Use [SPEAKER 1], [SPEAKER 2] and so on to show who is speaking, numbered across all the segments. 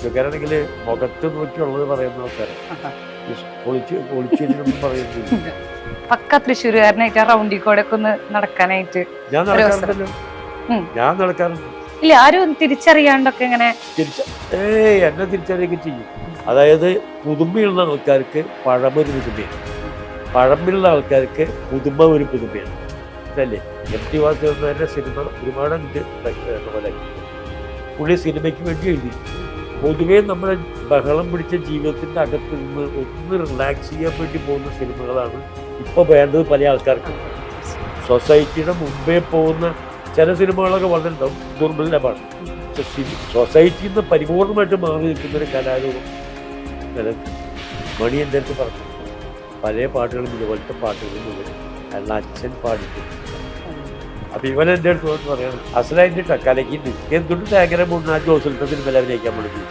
[SPEAKER 1] തൃശ്ശൂർക്കാരാണെങ്കിൽ മുഖത്ത് നോക്കിയുള്ളത് പറയുന്ന ആൾക്കാരാണ്. ഒളിച്ചൊന്നും പറയുന്നില്ല.
[SPEAKER 2] പക്ക തൃശ്ശൂരുകാരനായിട്ട് ആ റൗണ്ടിൽ കൂടെ ഒക്കെ ഒന്ന് നടക്കാനായിട്ട്
[SPEAKER 1] ഞാൻ നടക്കാറുണ്ടല്ലോ. ഞാൻ നടക്കാറുണ്ട്.
[SPEAKER 2] ഇല്ല, ആരും തിരിച്ചറിയാണ്ടൊക്കെ ഇങ്ങനെ
[SPEAKER 1] എന്നെ തിരിച്ചറിയൊക്കെ ചെയ്യും. അതായത് പുതുമയുള്ള ആൾക്കാർക്ക് പഴമൊരു പുതുമയാണ്, പഴമയുള്ള ആൾക്കാർക്ക് പുതുമ ഒരു പുതുമയാണ്. അതല്ലേ MT വാസുദേവന്റെ സിനിമ ഒരുപാട് പോലെ പുള്ളി സിനിമയ്ക്ക് വേണ്ടി എഴുതി. പൊതുവേ നമ്മുടെ ബഹളം പിടിച്ച ജീവിതത്തിൻ്റെ അകത്ത് നിന്ന് ഒന്ന് റിലാക്സ് ചെയ്യാൻ വേണ്ടി പോകുന്ന സിനിമകളാണ് ഇപ്പോൾ വേണ്ടത് പല ആൾക്കാർക്കും. സൊസൈറ്റിയുടെ മുമ്പേ പോകുന്ന ചില സിനിമകളൊക്കെ വളരെ ഉണ്ടാവും, ദുർബലമാണ്. സൊസൈറ്റിയിൽ നിന്ന് പരിപൂർണമായിട്ട് മാറി നിൽക്കുന്നൊരു കലാരൂപം മണി എൻ്റെ അടുത്ത് പറഞ്ഞു. പഴയ പാട്ടുകളും ഇതുപോലത്തെ പാട്ടുകളും അയാളുടെ അച്ഛൻ പാടിക്കും. അപ്പം ഇവൻ എൻ്റെ അടുത്ത് വന്ന് പറയണം, അസലായിട്ട് കലക്കിണ്ട് എന്തുകൊണ്ട് തേങ്ങര മുന്നാ ജോസിലത്തെ സിനിമയിൽ അഭിനയിക്കാൻ വേണ്ടി.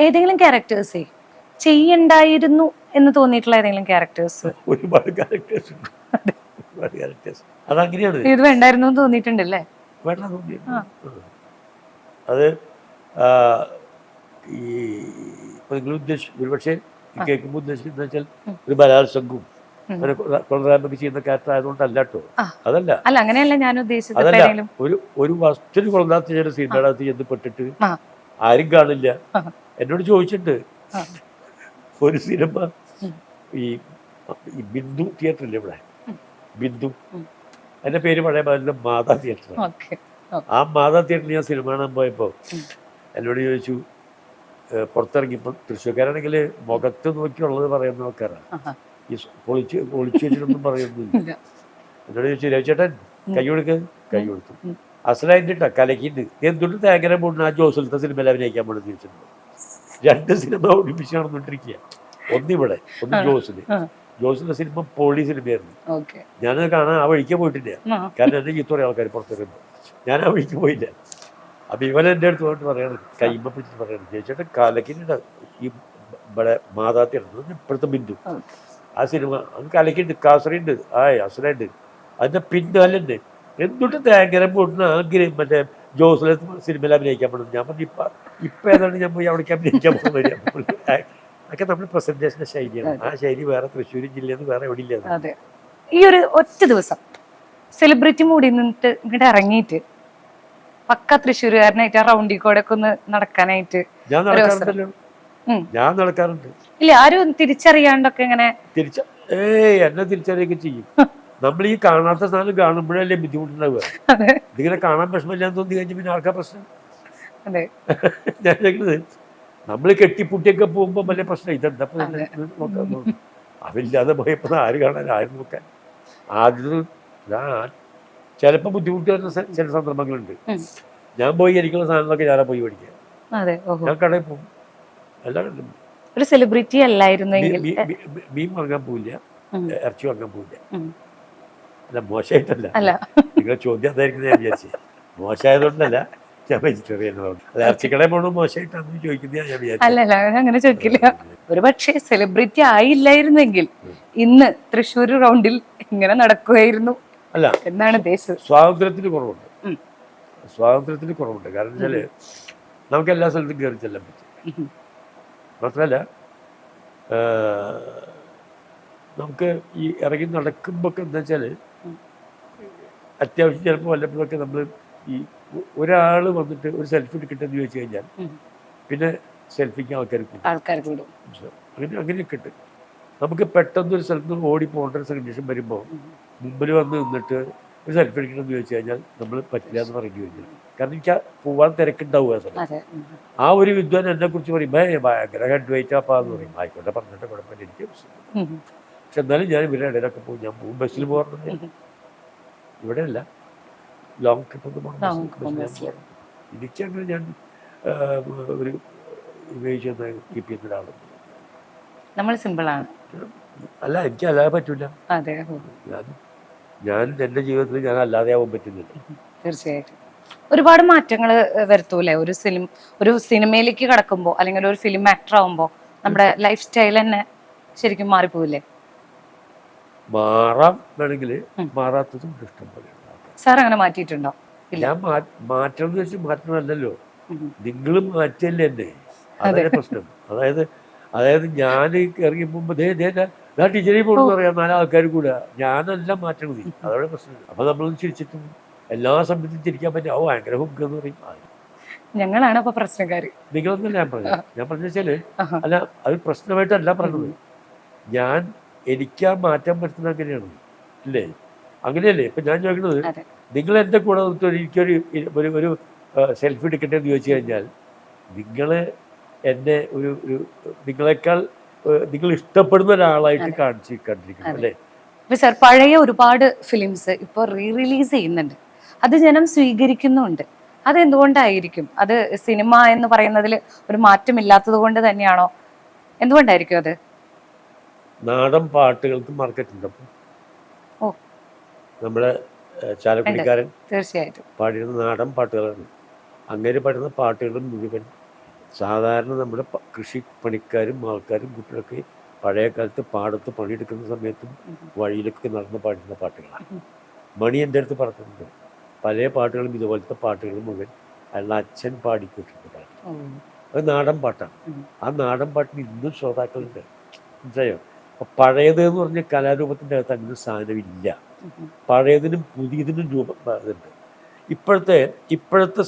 [SPEAKER 2] ഏതെങ്കിലും ക്യാരക്ടേഴ്സേ ചെയ്യണ്ടായിരുന്നു എന്ന് തോന്നിയിട്ടുള്ള ഏതെങ്കിലും ക്യാരക്ടേഴ്സ്?
[SPEAKER 1] ഒരുപാട് ക്യാരക്ടേഴ്സ് ഉണ്ട്, ഒരുപാട് ക്യാരക്ടേഴ്സ്. അതങ്ങനെയാണ്.
[SPEAKER 2] ഇത് വേണ്ടായിരുന്നു എന്ന് തോന്നിയിട്ടുണ്ടല്ലേ?
[SPEAKER 1] വേണ്ട തോന്നിയിട്ടുണ്ട്. അത് ഈ ഇപ്പൊ നിങ്ങൾ ഉദ്ദേശിച്ചു ഒരുപക്ഷെ കേൾക്കുമ്പോൾ ഉദ്ദേശിക്കുന്ന വെച്ചാൽ ഒരു ബലാത്സംഗവും കൊളറാമൊക്കെ ചെയ്യുന്ന ക്യാരക്ടർ ആയതുകൊണ്ടല്ല കേട്ടോ. അതല്ല,
[SPEAKER 2] അങ്ങനെയല്ല ഞാൻ ഉദ്ദേശിച്ചത്.
[SPEAKER 1] അതല്ല, ഒരു വസ്തുവിന് കൊള്ളാത്ത ചില സീനുകളകത്ത് ചെന്ന് പെട്ടിട്ട് ആരും കാണില്ല. എന്നോട് ചോദിച്ചിട്ടുണ്ട് ഒരു സിനിമ, ഈ ബിന്ദു തിയേറ്ററില്ലേ ഇവിടെ, ബിന്ദു, അതിന്റെ പേര് പഴയ പോലെ മാതാ തിയേറ്റർ. ആ മാതാ തിയേറ്ററിൽ ഞാൻ സിനിമ കാണാൻ പോയപ്പോൾ എന്നോട് ചോദിച്ചു, പുറത്തിറങ്ങിയപ്പോൾ തൃശ്ശൂർക്കാരാണെങ്കിൽ മുഖത്ത് നോക്കിയുള്ളത് പറയുന്ന ആൾക്കാരാണ്, ഈ ഒളിച്ചു വെച്ചിട്ടൊന്നും പറയുന്നില്ല. എന്നോട് ചോദിച്ചു, രവിചേട്ടൻ കൈ കൊടുക്ക്, കൈ കൊടുത്തു. അസലായിട്ട് കലക്കിണ്ട് എന്തുകൊണ്ട് തേങ്ങര മുന്ന ജോസിലത്തെ സിനിമയിൽ അഭിനയിക്കാൻ വേണ്ടി ചോദിച്ചിട്ടുണ്ട്. 2 സിനിമ ഒളിപ്പിച്ച് നടന്നുകൊണ്ടിരിക്കുക. ഒന്നിവിടെ, ഒന്ന് ജോസിന്റെ സിനിമ പൊളി സിനിമയായിരുന്നു. ഞാനത് കാണാൻ ആ വഴിക്ക് പോയിട്ടില്ല, കാരണം എന്നെ ചീത്ത കുറേ ആൾക്കാർ പുറത്തിറങ്ങുമ്പോൾ ഞാൻ ആ വഴിക്ക് പോയില്ല. അപ്പം ഇവൻ എൻ്റെ അടുത്ത് പോയിട്ട് പറയണം, കൈമ്മ പിടിച്ചിട്ട് പറയണം, ചേച്ചിട്ട് കലക്കിൻ്റെ ഈ ഇവിടെ മാതാത്തിയാണ് ഇപ്പോഴത്തെ ബിന്ദു. ആ സിനിമ അത് കലക്കിണ്ട്, കാസറിയുണ്ട്, അസലുണ്ട്. അതിൻ്റെ പിന്നാലുണ്ട് എന്തുകൊണ്ട് തേങ്ങര പൊടുന്ന ആഗ്രഹം മറ്റേ ജോസിലെ സിനിമയിൽ അഭിനയിക്കാൻ പറ്റും. ഞാൻ പറഞ്ഞു ഇപ്പം ഏതാണ് ഞാൻ പോയി അവിടേക്ക് അഭിനയിക്കാൻ പോകുന്നത്. അതൊക്കെ നമ്മുടെ പ്രസന്റേഷൻ്റെ ശൈലിയാണ്. ആ ശൈലി വേറെ തൃശ്ശൂർ ജില്ലയിൽ നിന്ന് വേറെ എവിടെ ഇല്ല.
[SPEAKER 2] അതെ, ഈ ഒരു ഒറ്റ ദിവസം സെലിബ്രിറ്റി മൂടി നിന്നിട്ട് ഇങ്ങോട്ട് ഇറങ്ങിയിട്ട് പക്ക തൃശ്ശൂരുകാരനായിട്ട് ആ റൗണ്ടിൽ കൂടെ ഒക്കെ ഒന്ന് നടക്കാനായിട്ട്
[SPEAKER 1] ഞാൻ നടക്കാറുണ്ടല്ലോ. ഞാൻ നടക്കാറുണ്ട്.
[SPEAKER 2] ഇല്ല, ആരും തിരിച്ചറിയാണ്ടൊക്കെ ഇങ്ങനെ
[SPEAKER 1] എന്നെ തിരിച്ചറിയൊക്കെ ചെയ്യും. നമ്മൾ ഈ കാണാത്ത സാധനം കാണുമ്പോഴല്ലേ ബുദ്ധിമുട്ടുണ്ടാവുക. ഇതിങ്ങനെ കാണാൻ വിഷമമില്ലാന്ന് തോന്നി കഴിഞ്ഞാൽ പിന്നെ ആർക്കാ പ്രശ്നം? ഞാൻ ചോദിക്കുന്നത്, നമ്മൾ കെട്ടിപ്പൂട്ടിയൊക്കെ പോകുമ്പോൾ വലിയ പ്രശ്നം ഇതെന്താ നോക്കാൻ അതില്ലാതെ പോയപ്പോൾ ആര് കാണാൻ, ആര് നോക്കാൻ. ആദ്യം ചിലപ്പോൾ ബുദ്ധിമുട്ട് വരുന്ന ചില സന്ദർഭങ്ങളുണ്ട്. ഞാൻ പോയി എനിക്കുള്ള സാധനങ്ങളൊക്കെ ഞാനാ പോയി മേടിക്കാം. ഞാൻ കടയിൽ പോകും. എല്ലാവരും
[SPEAKER 2] ഒരു സെലിബ്രിറ്റി അല്ലായിരുന്നെങ്കിൽ
[SPEAKER 1] മീൻ വാങ്ങാൻ പോവില്ല, ഇറച്ചി വാങ്ങാൻ പോവില്ല. അല്ല, മോശമായിട്ടല്ല, നിങ്ങളുടെ ചോദ്യം അതായിരിക്കും ഞാൻ വിചാരിച്ചത്. മോശമായതുകൊണ്ടല്ല, ഞാൻ വെജിറ്റേറിയൻ. അത് ഇറച്ചിക്കടയിൽ പോകണം മോശമായിട്ടാണെന്ന് ചോദിക്കുന്നത് ഞാൻ വിചാരിച്ചു.
[SPEAKER 2] അല്ലല്ല, അങ്ങനെ ചോദിക്കില്ല. ഒരു പക്ഷേ സെലിബ്രിറ്റി ആയില്ലായിരുന്നെങ്കിൽ ഇന്ന് തൃശ്ശൂർ റൗണ്ടിൽ ഇങ്ങനെ നടക്കുമായിരുന്നു
[SPEAKER 1] അല്ല
[SPEAKER 2] എന്നാണ് ഉദ്ദേശിച്ചത്.
[SPEAKER 1] സ്വാതന്ത്ര്യത്തിന് കുറവുണ്ട്, സ്വാതന്ത്ര്യത്തിന് കുറവുണ്ട്. കാരണം വെച്ചാൽ നമുക്ക് എല്ലാ സ്ഥലത്തും കയറി ചെല്ലാൻ പറ്റും. മാത്രമല്ല നമുക്ക് ഈ ഇറങ്ങി നടക്കുമ്പോൾ എന്താ വെച്ചാൽ അത്യാവശ്യം ചിലപ്പോൾ വല്ലപ്പോഴൊക്കെ നമ്മൾ ഈ ഒരാൾ വന്നിട്ട് ഒരു സെൽഫി എടുക്കട്ടെന്ന് ചോദിച്ചു കഴിഞ്ഞാൽ പിന്നെ സെൽഫിക്ക് ആൾക്കാർ കൂടും. അങ്ങനെയൊക്കെ ഉണ്ട്. നമുക്ക് പെട്ടെന്ന് ഒരു സ്ഥലത്ത് നിന്ന് ഓടി പോകേണ്ട ഒരു കണ്ടീഷൻ വരുമ്പോൾ മുമ്പിൽ വന്ന് നിന്നിട്ട് ഒരു സെൽഫി എടുക്കണമെന്ന് ചോദിച്ചു കഴിഞ്ഞാൽ നമ്മൾ പറ്റില്ല എന്ന് പറയേണ്ടി വരും. കാരണം എനിക്ക് പോവാൻ തിരക്കുണ്ടാവുക സമയത്ത്. ആ ഒരു വിദ്വാൻ എന്നെ കുറിച്ച് പറയുമ്പോൾ ഭയങ്കര ഹെഡ് വെയിറ്റ് അപ്പാന്ന് പറയും. ആയിക്കോട്ടെ, പറഞ്ഞിട്ട് കുഴപ്പമില്ല, എനിക്ക് പക്ഷെ എന്നാലും ഞാൻ ഇവരുടെ ഇടയിലൊക്കെ പോകും. ഞാൻ പോകും, ബസ്സിൽ പോകാറുണ്ട്. ഇവിടെയല്ല, ലോങ് ട്രിപ്പ് ഒക്കെ പോകണം. എനിക്കങ്ങനെ ഞാൻ ഒരു ഇമേജ് ഒന്ന് കീപ്പ് ചെയ്യുന്ന ഒരാളുണ്ട്.
[SPEAKER 2] നമ്മൾ സിമ്പിളാണ്.
[SPEAKER 1] അല്ല, എനിക്ക് അല്ലാതെ പറ്റൂല. ഞാൻ എൻ്റെ ജീവിതത്തിൽ ഞാൻ അല്ലാതെ ആവാൻ പറ്റുന്നില്ല.
[SPEAKER 2] തീർച്ചയായിട്ടും ഒരുപാട് മാറ്റങ്ങൾ വരുത്തൂലേ ഒരു സിനിമയിലേക്ക് കടക്കുമ്പോൾ, അല്ലെങ്കിൽ ഒരു ഫിലിം ആക്ടർ ആവുമ്പോൾ നമ്മുടെ ലൈഫ് സ്റ്റൈൽ തന്നെ ശരിക്കും മാറിപ്പോവില്ലേ?
[SPEAKER 1] മാറാം വേണമെങ്കിൽ മാറാത്തതും ഇഷ്ടം പോലെ ഉണ്ടാക്കാം.
[SPEAKER 2] സാർ അങ്ങനെ മാറ്റിയിട്ടുണ്ടോ?
[SPEAKER 1] ഞാൻ മാറ്റണം എന്ന് വെച്ചാൽ മാറ്റണമല്ലല്ലോ, നിങ്ങൾ മാറ്റല്ലേ എന്നെ, അതല്ലേ പ്രശ്നം. അതായത് ഞാൻ ഇറങ്ങി മുമ്പ് ഞാൻ ടീച്ചറെ പോകണമെന്ന് പറയാം 4 ആൾക്കാർ കൂടെ, ഞാനല്ല മാറ്റണത്, അതോടെ പ്രശ്നം. അപ്പൊ നമ്മളൊന്ന് ചിരിച്ചിട്ടും എല്ലാ സമയത്തും ചിരിക്കാൻ പറ്റും, ഭയങ്കര ഹുക്ക് എന്ന് പറയും.
[SPEAKER 2] ഞങ്ങളാണ് അപ്പൊ പ്രശ്നക്കാര്.
[SPEAKER 1] നിങ്ങളൊന്നല്ല ഞാൻ പറഞ്ഞാല്, അല്ല അത് പ്രശ്നമായിട്ടല്ല പറഞ്ഞത്. എനിക്ക് ആ മാറ്റാൻ പറ്റുന്നത് അങ്ങനെയാണ് അല്ലേ, അങ്ങനെയല്ലേ. ഇപ്പൊ ഞാൻ ചോദിക്കുന്നത്, നിങ്ങൾ എൻ്റെ കൂടെ എനിക്കൊരു ഒരു സെൽഫി എടുക്കട്ടെ എന്ന് ചോദിച്ചു കഴിഞ്ഞാൽ, നിങ്ങൾ എന്നെ ഒരു നിങ്ങളെക്കാൾ നിങ്ങൾ ഇഷ്ടപ്പെടുന്ന ഒരാളായിട്ട് കണ്ടിരിക്കണം അല്ലേ.
[SPEAKER 2] സാർ പഴയ ഒരുപാട് ഫിലിംസ് ഇപ്പൊ റിലീസ് ചെയ്യുന്നുണ്ട്, അത് ജനം സ്വീകരിക്കുന്നുണ്ട്. അതെന്തുകൊണ്ടായിരിക്കും? അത് സിനിമ എന്ന് പറയുന്നതിൽ ഒരു മാറ്റമില്ലാത്തത് കൊണ്ട് തന്നെയാണോ? എന്തുകൊണ്ടായിരിക്കും അത്?
[SPEAKER 1] നാടൻ പാട്ടുകൾക്ക് മാർക്കറ്റ് ഉണ്ട്.
[SPEAKER 2] ഓ,
[SPEAKER 1] നമ്മുടെ ചാലക്കുടിക്കാരൻ
[SPEAKER 2] തീർച്ചയായിട്ടും
[SPEAKER 1] പാടിയിരുന്ന നാടൻ പാട്ടുകളാണ്. അങ്ങനെ പാടുന്ന പാട്ടുകൾ മുഴുവൻ സാധാരണ നമ്മുടെ കൃഷി പണിക്കാരും ആൾക്കാരും കുട്ടികളൊക്കെ പഴയ കാലത്ത് പാടത്ത് പണിയെടുക്കുന്ന സമയത്തും വഴിയിലൊക്കെ നടന്ന് പാടുന്ന പാട്ടുകളാണ്. മണി എൻ്റെ അടുത്ത് പറഞ്ഞിട്ടുണ്ട്, പല പാട്ടുകളും ഇതുപോലത്തെ പാട്ടുകൾ മുഴുവൻ അയാളുടെ അച്ഛൻ പാടിക്കൊണ്ടിരുന്ന പാട്ട്. അത് നാടൻ പാട്ടാണ്. ആ നാടൻ പാട്ടിന് ഇന്നും ശ്രോതാക്കളുണ്ട്, മനസ്സിലായോ. അപ്പം പഴയത് എന്ന് പറഞ്ഞ കലാരൂപത്തിൻ്റെ അകത്ത് അങ്ങനെ സാധനമില്ല. പഴയതിനും പുതിയതിനും രൂപം ഇതുണ്ട്. ഇപ്പോഴത്തെ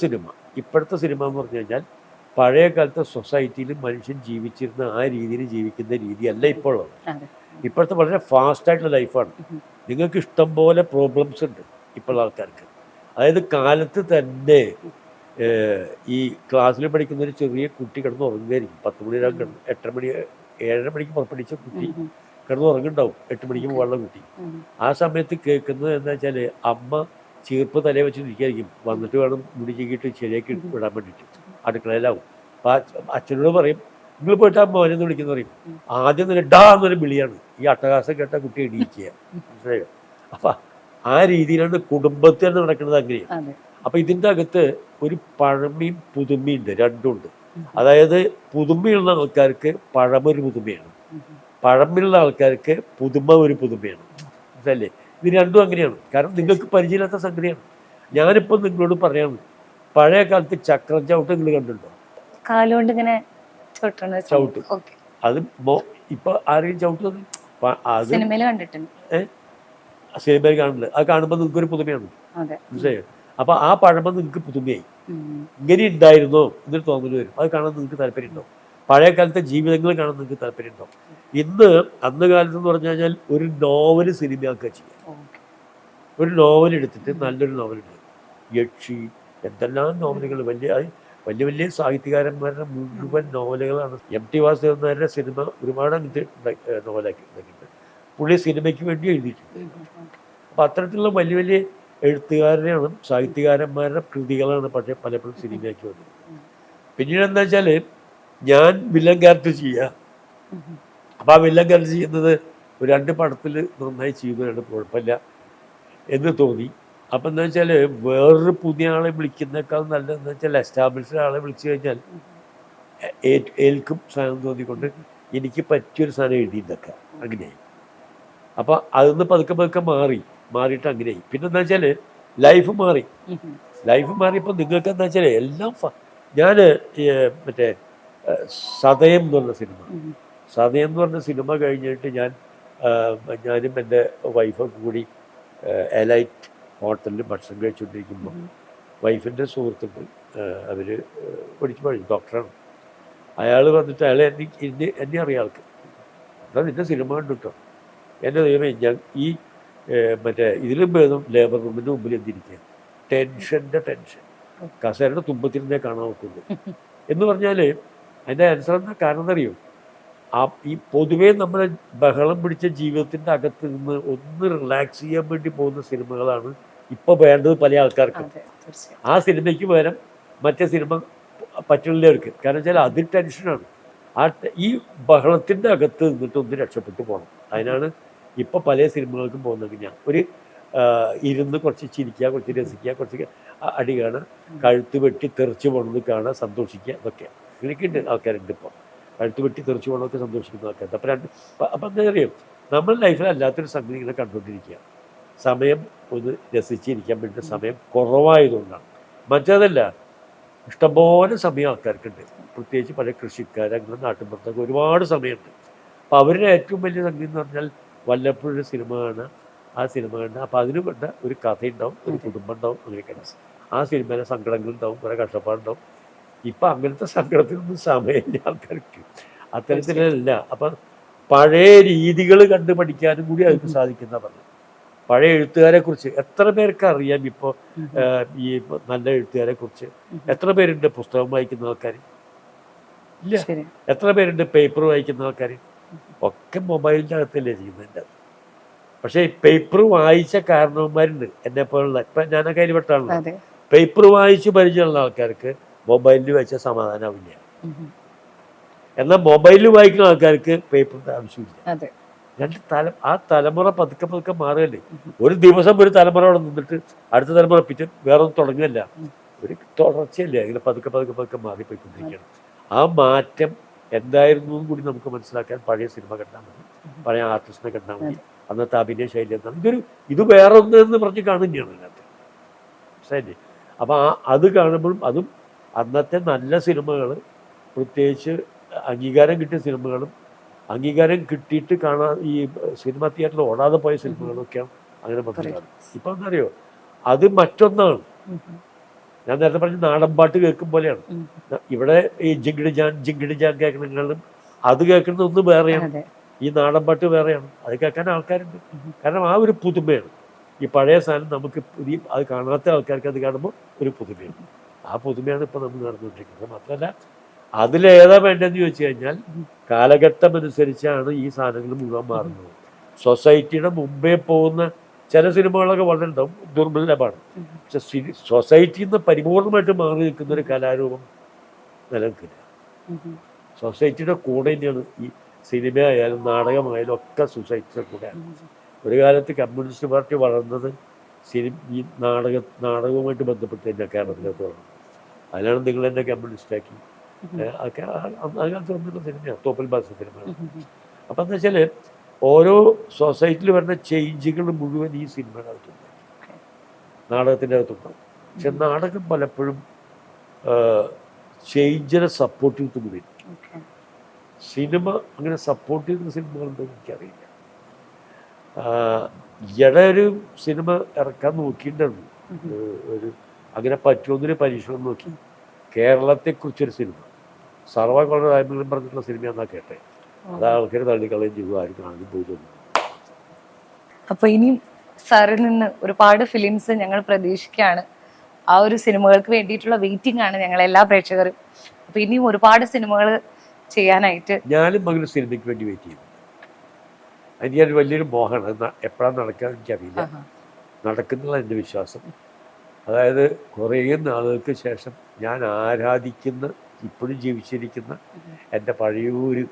[SPEAKER 1] സിനിമ എന്ന് പറഞ്ഞു കഴിഞ്ഞാൽ പഴയ കാലത്തെ സൊസൈറ്റിയിൽ മനുഷ്യൻ ജീവിച്ചിരുന്ന ആ രീതിയിൽ ജീവിക്കുന്ന രീതിയല്ല ഇപ്പോഴുള്ളത്. ഇപ്പോഴത്തെ വളരെ ഫാസ്റ്റായിട്ടുള്ള ലൈഫാണ്. നിങ്ങൾക്ക് ഇഷ്ടം പോലെ പ്രോബ്ലംസ് ഉണ്ട് ഇപ്പോഴുള്ള ആൾക്കാർക്ക്. അതായത് കാലത്ത് തന്നെ ഈ ക്ലാസ്സിൽ പഠിക്കുന്ന ഒരു ചെറിയ കുട്ടി കിടന്ന് ഉറങ്ങുകയായിരിക്കും. 10 മണി 8 മണി 7:30 മണിക്ക് പുറപ്പെടിച്ച കുട്ടി കിടന്ന് ഉറങ്ങുണ്ടാവും, 8 മണിക്ക് പോകാനുള്ള കുട്ടി. ആ സമയത്ത് കേൾക്കുന്നത് എന്താ വെച്ചാൽ, അമ്മ ചീർപ്പ് തലയെ വെച്ച് ഇരിക്കുകയായിരിക്കും, വന്നിട്ട് വേണം മുടി ചീകിയിട്ട് ശരിയാക്കി വിടാൻ വേണ്ടിയിട്ട് അടുക്കളയിലാവും. അപ്പം അച്ഛനോട് പറയും, നിങ്ങൾ പോയിട്ട് ആ മോനെന്ന് വിളിക്കുന്ന പറയും. ആദ്യം തന്നെ ഡാ എന്നൊരു വിളിയാണ്. ഈ അട്ടഹാസം കേട്ട കുട്ടി എണീക്കുക, മനസ്സിലായോ. അപ്പം ആ രീതിയിലാണ് കുടുംബത്തിൽ നടക്കുന്നത്, അങ്ങനെയാണ്. അപ്പം ഇതിൻ്റെ അകത്ത് ഒരു പഴമയും പുതുമയും ഉണ്ട്, രണ്ടുമുണ്ട്. അതായത് പുതുമയുള്ള ആൾക്കാർക്ക് പഴമൊരു പുതുമയാണ്, പഴമയുള്ള ആൾക്കാർക്ക് പുതുമ ഒരു പുതുമയാണ്, മനസ്സിലല്ലേ. ഇത് രണ്ടും അങ്ങനെയാണ്. കാരണം നിങ്ങൾക്ക് പരിചയമില്ലാത്ത സംഗതിയാണ്. ഞാനിപ്പോൾ നിങ്ങളോട് പറയാണ്, പഴയ കാലത്ത് ചക്രം ചവിട്ട് നിങ്ങൾ കണ്ടിട്ടുണ്ടോ?
[SPEAKER 2] കാലുകൊണ്ട് ഇങ്ങനെ
[SPEAKER 1] ചവിട്ട്. അത് ഇപ്പൊ ആരെങ്കിലും ചവിട്ടുന്നത് അത്
[SPEAKER 2] സിനിമയിൽ കണ്ടിട്ടുണ്ട്,
[SPEAKER 1] സിനിമയിൽ കാണുന്നത്. അത് കാണുമ്പോൾ നിങ്ങൾക്കൊരു പുതുമയാണ്, മനസ്സിലായോ. അപ്പൊ ആ പഴമ നിങ്ങൾക്ക് പുതുമയായി. ഇങ്ങനെ ഉണ്ടായിരുന്നോ എന്നൊരു തോന്നൽ വരും. അത് കാണാൻ നിങ്ങൾക്ക് താല്പര്യം ഉണ്ടാവും. പഴയ കാലത്തെ ജീവിതങ്ങൾ കാണാൻ നിങ്ങൾക്ക് താല്പര്യം ഉണ്ടാവും. അന്ന് കാലത്ത് എന്ന് പറഞ്ഞു കഴിഞ്ഞാൽ ഒരു നോവൽ സിനിമയാക്കുക ചെയ്യാം. ഒരു നോവൽ എടുത്തിട്ട് നല്ലൊരു നോവൽ ഉണ്ട്, യക്ഷി, എന്തെല്ലാം നോവലുകൾ, വലിയ സാഹിത്യകാരന്മാരുടെ മുഴുവൻ നോവലുകളാണ്. MT വാസുദേവൻ നായരുടെ സിനിമ ഒരുപാട് അങ്ങനത്തെ നോവലാക്കിയിട്ടുണ്ട്. പുള്ളി സിനിമയ്ക്ക് വേണ്ടി എഴുതിയിട്ടുണ്ട്. അപ്പം അത്തരത്തിലുള്ള വലിയ എഴുത്തുകാരുടെയാണ്, സാഹിത്യകാരന്മാരുടെ കൃതികളാണ് പക്ഷേ പലപ്പോഴും സിനിമയാക്കി വന്നത്. പിന്നീട് എന്താ വെച്ചാൽ, ഞാൻ വില്ലൻ ക്യാരക്ടർ ചെയ്യുക. അപ്പം ആ വില്ലൻ ക്യാരക്ടർ ചെയ്യുന്നത് 2 പടത്തിൽ നന്നായി ചെയ്യുന്നതാണ്, കുഴപ്പമില്ല എന്ന് തോന്നി. അപ്പം എന്താ വെച്ചാൽ, വേറൊരു പുതിയ ആളെ വിളിക്കുന്നേക്കാൾ നല്ലതെന്ന് വെച്ചാൽ എസ്റ്റാബ്ലിഷ്ഡ് ആളെ വിളിച്ചു കഴിഞ്ഞാൽ ഏൽക്കും സാധനം തോന്നിക്കൊണ്ട് എനിക്ക് പറ്റിയൊരു സാധനം എഴുതിയിട്ടൊക്കെ അങ്ങനെയായി. അപ്പം അതൊന്ന് പതുക്കെ മാറിയിട്ട് അങ്ങനെയായി. പിന്നെന്താ വെച്ചാൽ ലൈഫ് മാറിയപ്പോൾ നിങ്ങൾക്ക് എന്താ വെച്ചാൽ എല്ലാം ഞാൻ മറ്റേ സതയം എന്ന് പറഞ്ഞ സിനിമ കഴിഞ്ഞിട്ട് ഞാനും എൻ്റെ വൈഫൊക്കെ കൂടി എലൈറ്റ് ഹോട്ടലിൽ ഭക്ഷണം കഴിച്ചുകൊണ്ടിരിക്കുമ്പോൾ വൈഫിൻ്റെ സുഹൃത്തുക്കൾ, അവർ പഠിച്ചു ഡോക്ടറാണ്. അയാൾ വന്നിട്ട് എന്നെ അറിയാം ആൾക്ക്. എന്നാൽ നിൻ്റെ സിനിമ കണ്ടിട്ടോ, എൻ്റെ ദൈവമേ, ഞാൻ ഈ മറ്റേ ഇതിലും ഭേദം ലേബർ റൂമിൻ്റെ മുമ്പിൽ എന്തിരിക്കുക, ടെൻഷൻ കസേരയുടെ തുമ്പത്തിരുന്നേ കാണാൻ നോക്കുന്നു എന്ന് പറഞ്ഞാൽ അതിൻ്റെ ആൻസർ എന്താ? കാരണം എന്നറിയോ, ഈ പൊതുവേ നമ്മുടെ ബഹളം പിടിച്ച ജീവിതത്തിൻ്റെ അകത്ത് നിന്ന് ഒന്ന് റിലാക്സ് ചെയ്യാൻ വേണ്ടി പോകുന്ന സിനിമകളാണ് ഇപ്പോൾ വേണ്ടത് പല ആൾക്കാർക്കും. ആ സിനിമയ്ക്ക് പകരം മറ്റേ സിനിമ പറ്റുള്ളവർക്ക്. കാരണം വെച്ചാൽ അത് ടെൻഷനാണ്. ഈ ബഹളത്തിൻ്റെ അകത്ത് നിന്നിട്ട് ഒന്ന് രക്ഷപ്പെട്ടു പോകണം. അതിനാണ് ഇപ്പോൾ പല സിനിമകൾക്കും പോകുന്നത്. ഞാൻ ഇരുന്ന് കുറച്ച് ചിരിക്കുക, കുറച്ച് രസിക്കുക, കുറച്ച് അടി കാണുക, കഴുത്ത് വെട്ടി തെറിച്ച് പോകണമെന്ന് കാണുക, സന്തോഷിക്കുക, ഇതൊക്കെ എനിക്കുണ്ട്. ആൾക്കാരുണ്ട് ഇപ്പോൾ കഴുത്ത് വെട്ടി തെറിച്ച് പോകണമൊക്കെ സന്തോഷിക്കുന്ന ആൾക്കാരുണ്ട്. അപ്പം എന്താ അറിയാം, നമ്മൾ ലൈഫിൽ അല്ലാത്തൊരു സംഗതി ഇങ്ങനെ കണ്ടുകൊണ്ടിരിക്കുക. സമയം ഒന്ന് രസിച്ചിരിക്കാൻ വേണ്ടി സമയം കുറവായതുകൊണ്ടാണ്. മറ്റേതല്ല, ഇഷ്ടംപോലെ സമയം ആൾക്കാർക്കുണ്ട്. പ്രത്യേകിച്ച് പല കൃഷിക്കാർ, അങ്ങനെ നാട്ടുമ്പുറത്തൊക്കെ ഒരുപാട് സമയമുണ്ട്. അപ്പോൾ അവരുടെ ഏറ്റവും വലിയ സംഗതി എന്ന് പറഞ്ഞാൽ വല്ലപ്പോഴും ഒരു സിനിമ കാണുക, ആ സിനിമ കാണുക. അപ്പോൾ അതിന് വേണ്ട ഒരു കഥയുണ്ടാവും, ഒരു കുടുംബം ഉണ്ടാവും, അങ്ങനെയൊക്കെയാണ്. ആ സിനിമയിലെ സങ്കടങ്ങളുണ്ടാവും, കുറേ കഷ്ടപ്പാടുണ്ടാവും. ഇപ്പം അങ്ങനത്തെ സങ്കടത്തിനൊന്നും സമയമില്ല ആൾക്കാർക്ക്, അത്തരത്തിലല്ല. അപ്പം പഴയ രീതികൾ കണ്ട് പഠിക്കാനും കൂടി അതിന് സാധിക്കുന്ന പറഞ്ഞു. പഴയ എഴുത്തുകാരെ കുറിച്ച് എത്ര പേർക്ക് അറിയാം? ഇപ്പോൾ ഈ നല്ല എഴുത്തുകാരെ കുറിച്ച് എത്ര പേരുണ്ട്? പുസ്തകം വായിക്കുന്ന ആൾക്കാർ ഇല്ല. എത്ര പേരുണ്ട് പേപ്പർ വായിക്കുന്ന ആൾക്കാർ? ഒക്കെ മൊബൈലിൻ്റെ അകത്തല്ലേ ചെയ്യുന്നതിൻ്റെ അത്. പക്ഷേ ഈ പേപ്പർ വായിച്ച കാരണവന്മാരുണ്ട് എന്നെ പോലുള്ള. ഇപ്പം ഞാനൊക്കെ അതിൽപ്പെട്ടാണല്ലോ. പേപ്പർ വായിച്ച് പരിചയമുള്ള ആൾക്കാർക്ക് മൊബൈലിൽ വായിച്ച സമാധാനമാവില്ല. എന്നാൽ മൊബൈലിൽ വായിക്കുന്ന ആൾക്കാർക്ക് പേപ്പറിൻ്റെ ആവശ്യമില്ല. ആ തലമുറ പതുക്കെ പതുക്കെ മാറുകയല്ലേ. ഒരു ദിവസം ഒരു തലമുറ അവിടെ നിന്നിട്ട് അടുത്ത തലമുറ പിറ്റേ വേറെ ഒന്നും തുടങ്ങുകയല്ല, ഒരു തുടർച്ചയല്ലേ. അങ്ങനെ പതുക്കെ പതുക്കെ പതുക്കെ മാറിപ്പോയിക്കൊണ്ടിരിക്കുകയാണ്. ആ മാറ്റം എന്തായിരുന്നു എന്നും കൂടി നമുക്ക് മനസ്സിലാക്കാൻ പഴയ സിനിമ കണ്ടാൽ മതി, പഴയ ആർട്ടിസ്റ്റിനെ കണ്ടാൽ മതി, അന്നത്തെ അഭിനയ ശൈലി എന്താണ്. ഇത് വേറെ ഒന്ന് എന്ന് പറഞ്ഞ് കാണുകയാണ് അതിനകത്ത്, മനസ്സിലായില്ലേ? അപ്പോൾ അത് കാണുമ്പോഴും അതും അന്നത്തെ നല്ല സിനിമകൾ, പ്രത്യേകിച്ച് അംഗീകാരം കിട്ടിയ സിനിമകളും അംഗീകാരം കിട്ടിയിട്ട് കാണാൻ ഈ സിനിമ തിയേറ്ററിൽ ഓടാതെ പോയ സിനിമകളൊക്കെയാണ് അങ്ങനെ വന്നിട്ടാണ്. ഇപ്പം എന്താ അറിയോ, അത് മറ്റൊന്നാണ്. ഞാൻ നേരത്തെ പറഞ്ഞ നാടൻ പാട്ട് കേൾക്കും പോലെയാണ്. ഇവിടെ ഈ ജിങ്കിടി ജാൻ കേൾക്കണമെങ്കിലും അത് കേൾക്കുന്നത് ഒന്ന് വേറെയാണ്, ഈ നാടൻ പാട്ട് വേറെയാണ്. അത് കേൾക്കാൻ ആൾക്കാരുണ്ട്. കാരണം ആ ഒരു പുതുമയാണ്. ഈ പഴയ സാധനം നമുക്ക് പുതിയ അത് കാണാത്ത ആൾക്കാർക്ക് അത് കാണുമ്പോൾ ഒരു പുതുമയാണ്. ആ പുതുമയാണ് ഇപ്പോൾ നമ്മൾ നടന്നുകൊണ്ടിരിക്കുന്നത്. മാത്രമല്ല അതിലേതാ വേണ്ടതെന്ന് ചോദിച്ചു കഴിഞ്ഞാൽ കാലഘട്ടം അനുസരിച്ചാണ് ഈ സാധനങ്ങൾ മുഴുവൻ മാറുന്നത്. സൊസൈറ്റിയുടെ മുമ്പേ പോകുന്ന ചില സിനിമകളൊക്കെ വളരെ ഉണ്ടാവും, ദുർബലമാണ്. പക്ഷെ സൊസൈറ്റിയിൽ നിന്ന് പരിപൂർണമായിട്ട് മാറി നിൽക്കുന്ന ഒരു കലാരൂപം നിലനിൽക്കില്ല. സൊസൈറ്റിയുടെ കൂടെ തന്നെയാണ് ഈ സിനിമ ആയാലും നാടകമായാലും ഒക്കെ സൊസൈറ്റിയുടെ കൂടെയാണ്. ഒരു കാലത്ത് കമ്മ്യൂണിസ്റ്റ് പാർട്ടി വളർന്നത് ഈ നാടകവുമായിട്ട് ബന്ധപ്പെട്ട് തന്നെ കേരളത്തിലേക്ക് വളർന്നത്. അതിനാണ് നിങ്ങൾ എന്നെ കമ്മ്യൂണിസ്റ്റാക്കി. ഒക്കെ അതിനകത്ത് വന്നിട്ടുള്ള സിനിമയാണ്, തോപ്പിൽ ബാസ സിനിമയാണ്. അപ്പം എന്താ വെച്ചാൽ ഓരോ സൊസൈറ്റിയിൽ വരുന്ന ചേഞ്ചുകൾ മുഴുവൻ ഈ സിനിമയുടെ അകത്തുണ്ട്, നാടകത്തിൻ്റെ അകത്തുണ്ടാവും. പക്ഷെ നാടകം പലപ്പോഴും ചേഞ്ചിനെ സപ്പോർട്ട് ചെയ്ത് കൂടി. സിനിമ അങ്ങനെ സപ്പോർട്ട് ചെയ്യുന്ന സിനിമകളുണ്ടെന്ന് എനിക്കറിയില്ല. ഈയിടെ ഒരു സിനിമ ഇറക്കാൻ നോക്കിയിട്ടുണ്ടായിരുന്നു, ഒരു അങ്ങനെ പറ്റുമെന്നൊരു പരീക്ഷണം നോക്കി. കേരളത്തെക്കുറിച്ചൊരു സിനിമ, സർവ്വകൊളരായ്മകളും പറഞ്ഞിട്ടുള്ള സിനിമയാണെന്നാണ് കേട്ടെ. അത് ആൾക്കാർ തള്ളിക്കളയും ചെയ്തു, ആരും കാണാനും പോയി തോന്നുന്നു.
[SPEAKER 2] അപ്പോൾ ഇനിയും സാറിൽ നിന്ന് ഒരുപാട് ഫിലിംസ് ഞങ്ങൾ പ്രതീക്ഷിക്കുകയാണ്. ആ ഒരു സിനിമകൾക്ക് വേണ്ടിയിട്ടുള്ള വെയിറ്റിംഗ് ആണ് ഞങ്ങൾ എല്ലാ പ്രേക്ഷകരും. അപ്പോൾ ഇനിയും ഒരുപാട് സിനിമകൾ ചെയ്യാനായിട്ട്
[SPEAKER 1] ഞാനും മകനും സിനിമയ്ക്ക് വേണ്ടി വെയിറ്റ് ചെയ്യുന്നു. എനിക്കൊരു വലിയൊരു മോഹമാണ്. എപ്പോഴാണ് നടക്കുക എനിക്കറിയില്ല, നടക്കുന്നുള്ള എൻ്റെ വിശ്വാസം. അതായത് കുറേ നാളുകൾക്ക് ശേഷം ഞാൻ ആരാധിക്കുന്ന, ഇപ്പോഴും ജീവിച്ചിരിക്കുന്ന എൻ്റെ പഴയൊരു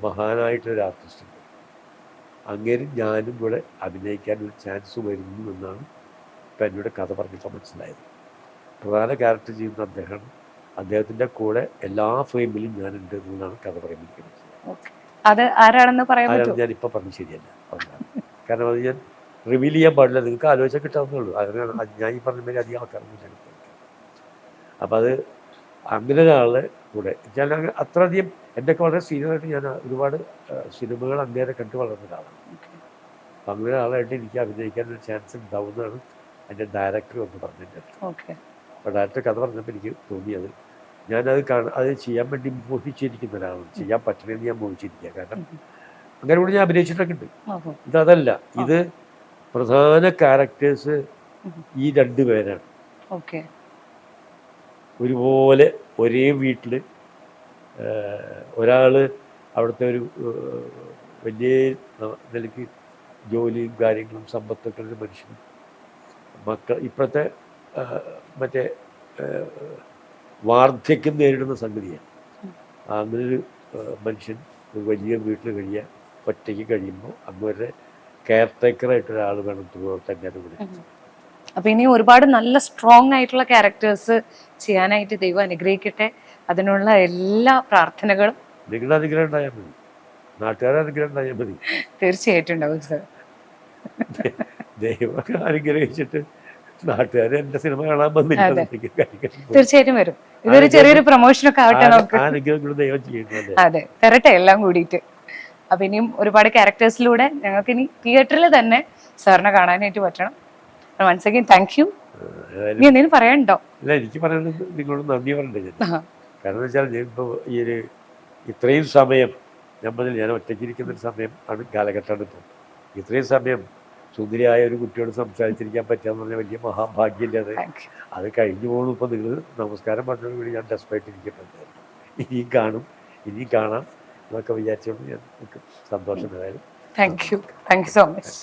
[SPEAKER 1] മഹാനായിട്ടൊരു ആർട്ടിസ്റ്റ്, അങ്ങനെ ഞാനും കൂടെ അഭിനയിക്കാൻ ഒരു ചാൻസ് വരുന്നു എന്നാണ് ഇപ്പം എന്നോട് കഥ പറഞ്ഞപ്പോൾ മനസ്സിലായത്. പ്രധാന ക്യാരക്ടർ ചെയ്യുന്ന അദ്ദേഹമാണ്. അദ്ദേഹത്തിൻ്റെ കൂടെ എല്ലാ ഫ്രെയിമിലും ഞാനുണ്ട് എന്നാണ് കഥ പറയുന്നത്.
[SPEAKER 2] അത് ആരാണെന്ന്
[SPEAKER 1] ഞാനിപ്പോൾ പറഞ്ഞ് ശരിയല്ല, കാരണം അത് ഞാൻ റിവീൽ ചെയ്യാൻ പാടില്ല. നിങ്ങൾക്ക് ആലോചിച്ചാൽ കിട്ടാവുന്നേ ഉള്ളൂ. അതിനാണ് ഞാൻ ഈ പറഞ്ഞ മാതിരി അധികം ആൾക്കാരൊന്നും ചിലപ്പോൾ. അപ്പം അത് അങ്ങനെ ഒരാളെ കൂടെ ഞാൻ അത്രയധികം എൻ്റെയൊക്കെ വളരെ സീനിയറായിട്ട് ഞാൻ ഒരുപാട് സിനിമകൾ അങ്ങേരെ കണ്ടു വളർന്ന ഒരാളാണ്. അപ്പം അങ്ങനെ ഒരാളായിട്ട് എനിക്ക് അഭിനയിക്കാൻ ഒരു ചാൻസ് ഉണ്ടാവുന്നതാണ് എൻ്റെ ഡയറക്ടർ ഒന്ന് പറഞ്ഞിട്ടുണ്ട്. അപ്പോൾ ഡയറക്ടർ കഥ പറഞ്ഞപ്പോൾ എനിക്ക് തോന്നിയത് ഞാനത് അത് ചെയ്യാൻ വേണ്ടി മോഹിച്ചിരിക്കുന്ന ഒരാളാണ്. ചെയ്യാൻ പറ്റണമെന്ന് ഞാൻ മോഹിച്ചിരിക്കുക. കാരണം അങ്ങനെ കൂടി ഞാൻ അഭിനയിച്ചിട്ടൊക്കെ ഉണ്ട്. ഇതല്ല, ഇത് പ്രധാന ക്യാരക്ടേഴ്സ് ഈ രണ്ടുപേരാണ്. ഒരുപോലെ ഒരേ വീട്ടിൽ ഒരാൾ അവിടുത്തെ ഒരു വലിയ നിലയ്ക്ക് ജോലിയും കാര്യങ്ങളും സമ്പത്തൊക്കെ ഒരു മനുഷ്യനും, മക്കൾ ഇപ്പോഴത്തെ മറ്റേ വാർദ്ധക്യം നേരിടുന്ന സംഗതിയാണ്. അങ്ങനൊരു മനുഷ്യൻ ഒരു വലിയ വീട്ടിൽ കഴിയാൻ ഒറ്റയ്ക്ക് കഴിയുമ്പോൾ അങ്ങോട്ട് കെയർ ടേക്കറായിട്ടൊരാൾ വേണം തന്നെ കൂടെ.
[SPEAKER 2] അപ്പൊ ഇനി ഒരുപാട് നല്ല സ്ട്രോങ് ആയിട്ടുള്ള ക്യാരക്ടേഴ്സ് ചെയ്യാനായിട്ട് ദൈവം അനുഗ്രഹിക്കട്ടെ. അതിനുള്ള എല്ലാ പ്രാർത്ഥനകളും
[SPEAKER 1] നിങ്ങളുടെ അനുഗ്രഹം ഉണ്ടായാൽ മതി. നാട്ടുകാരെ അനുഗ്രഹം ഉണ്ടായാൽ മതി.
[SPEAKER 2] തീർച്ചയായിട്ടും ഉണ്ടാവും സർ.
[SPEAKER 1] ദൈവം അനുഗ്രഹിച്ചിട്ട് നാട്ടുകാർ എൻ്റെ സിനിമ കാണാൻ വന്നില്ല.
[SPEAKER 2] തീർച്ചയായിട്ടും വരും. ഇതൊരു ചെറിയൊരു പ്രൊമോഷനൊക്കെ ആവട്ടെ നമുക്ക്.
[SPEAKER 1] അനുഗ്രഹം ദൈവം ചെയ്യുന്നതല്ലേ.
[SPEAKER 2] അതെ, തരട്ടെ എല്ലാം കൂടിയിട്ട്. അപ്പൊ ഇനിയും ഒരുപാട് ക്യാരക്ടേഴ്സിലൂടെ ഞങ്ങൾക്ക് ഇനി തിയേറ്ററിൽ തന്നെ സാറിനെ കാണാനായിട്ട് പറ്റണം. Once again thank you. ഇനി എന്തെങ്കിലും പറയാനുണ്ടോ?
[SPEAKER 1] ഇല്ല, എനിക്ക് പറയുന്നത് നിങ്ങളോട് നന്ദി പറയണ്ടേ ഞാൻ. കാരണം എന്ന് വെച്ചാൽ ഇപ്പോൾ ഈ ഒരു ഇത്രയും സമയം ഞാൻ ഒറ്റയ്ക്കിരിക്കുന്നൊരു സമയം ആണ്, കാലഘട്ടമാണ് ഇപ്പോൾ. ഇത്രയും സമയം സുന്ദരിയായ ഒരു കുട്ടിയോട് സംസാരിച്ചിരിക്കാൻ പറ്റുകയെന്ന് പറഞ്ഞാൽ വലിയ മഹാഭാഗ്യമില്ല അത്. അത് കഴിഞ്ഞു പോകുന്നു. ഇപ്പോൾ നിങ്ങൾ നമസ്കാരം പറഞ്ഞോട് കൂടി ഞാൻ ഡെസ്പായിട്ടിരിക്കുന്നുണ്ട്. ഇനിയും കാണാം എന്നൊക്കെ വിചാരിച്ചുകൊണ്ട് ഞാൻ സന്തോഷം. ഏതായാലും
[SPEAKER 2] താങ്ക് യു സോ മച്ച്.